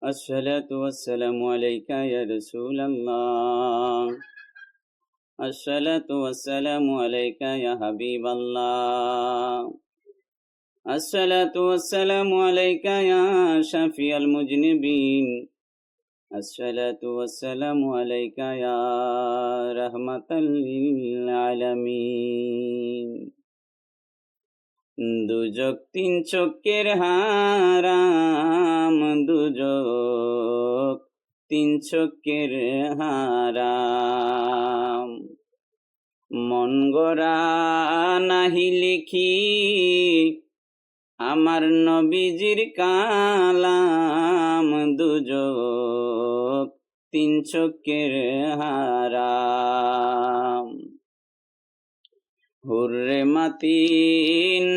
الصلاة والسلام عليك يا رسول الله. الصلاة والسلام عليك يا حبيب الله. الصلاة والسلام عليك يا شفيع المذنبين. الصلاة والسلام عليك يا رحمة للعالمين. দুজক তিন চোখের হারাম, দুজক তিন চোখের হারাম। মন গড়া নাহি লিখি আমার নবীজির কালাম, দুজক তিন চোখের হারাম। হুররে মাতি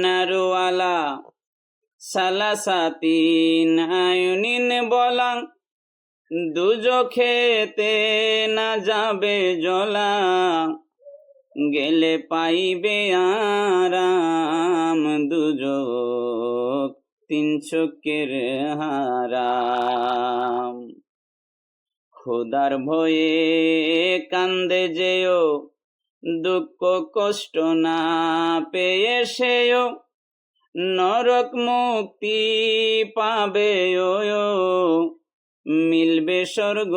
নারওয়ালা সালাসাতিন আয়ুনিন বলা, দুজখেতে না যাবে জ্বলা, গেলে পাইবে আরাম, দুজক তিন চোখের হারাম। খোদার ভয়ে কান্দে যেও, দুঃখ কষ্ট না পেয়ে সেও, নরক মুক্তি পাবে মিলবে স্বর্গ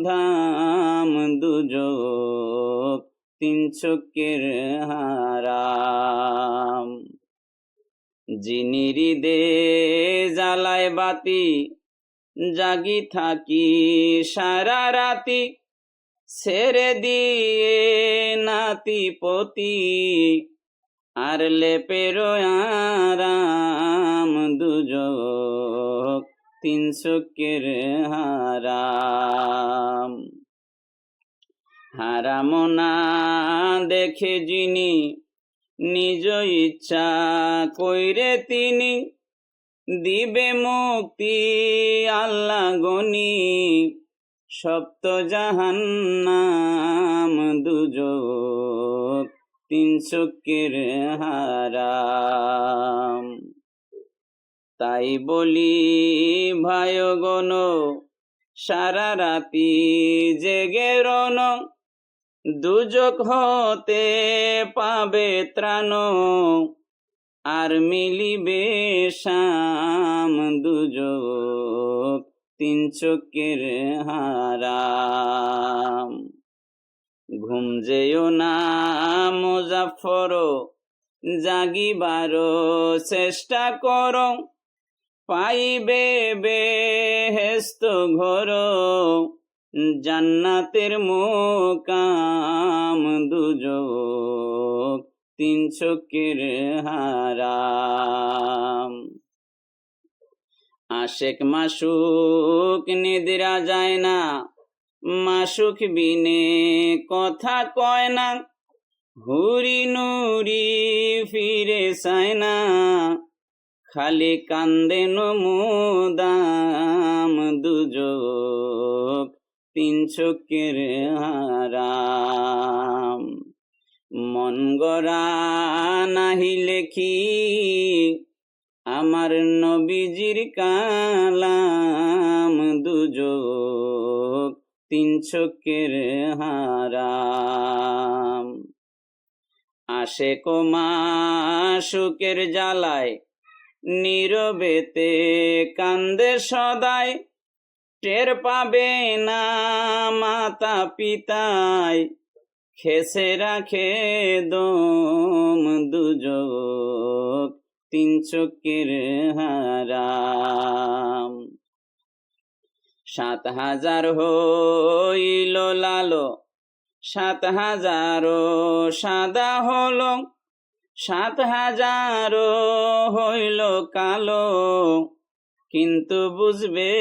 ধাম, দুজক তিন চোখের হারাম। যিনি হৃদে জ্বালায় বাতি, জাগি থাকি সারা রাতি, ছেড়ে দিয়ে নাতি পতি, আর লেপের আরাম, দুজক তিন চোখের হারাম। হারাম না দেখে যিনি, নিজ ইচ্ছা কইরে তিনি, দিবে মুক্তি আল্লাহ গনি, সপ্ত জাহান্নাম, দুজক তিন চোখের হারাম। তাই বলি ভাইগণ, সারা রাতি জেগে রন, দুজক হতে পাবে ত্রাণ, আর মিলিবে শাম, দুজক তিন চোখের হারাম। ঘুম যেও না মুজাফফর, জাগিবার চেষ্টা করো, পাইবে বেহেশত ঘর, জান্নাতের মুকাম, দুজক তিন চোখের হারাম। আশেক মাসুক নিদ্রা যায় না, মাসুক বিনে কথা কয় না, হুরি নুরি ফিরে চায় না, খালি কান্দে নমুদাম, দুজক তিন চোখের হারাম। মন গড়া নাহি লেখি আমার নবীজির কালাম, দুজক তিন চোখের হারাম। আশেক মাসুকের জ্বালায় নীরবেতে কান্দে সদায়, টের পাবে না মাতা পিতায়, খেসে রাখে দম, দুজক তিন চোখের হারাম। ৭,০০০ হইল লালো, ৭,০০০ সাদা হলো, ৭,০০০ হইল কালো, কিন্তু বুঝবে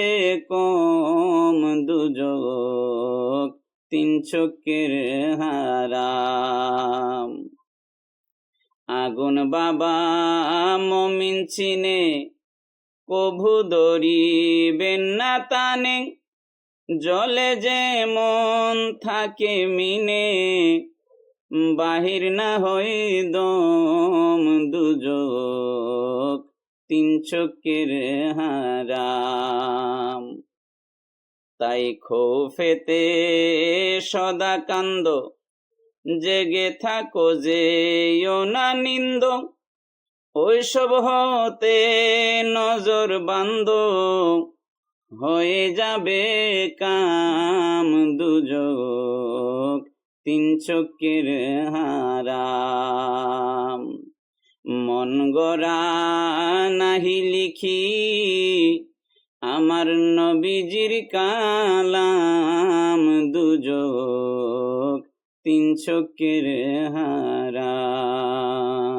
কম, দুজক তিন চোখের হারাম। আগুন বাবা মমিন চিনে, কভু ধরিবেন না তানে, জলে যেমন থাকে মিনে, বাহির না হই দম, দুজক তিন চোখের হারাম। তাই খৌফেতে সদা কান্দ, জেগে থাকো যেও না নিন্দ, ওইসব হতে নজর বান্ধ, হয়ে যাবে কাম দুজক, তিন চোখের হারাম। মন গড়া নাহি লিখি আমার নবীজির কালাম, দুজক তিন চোখের হারাম।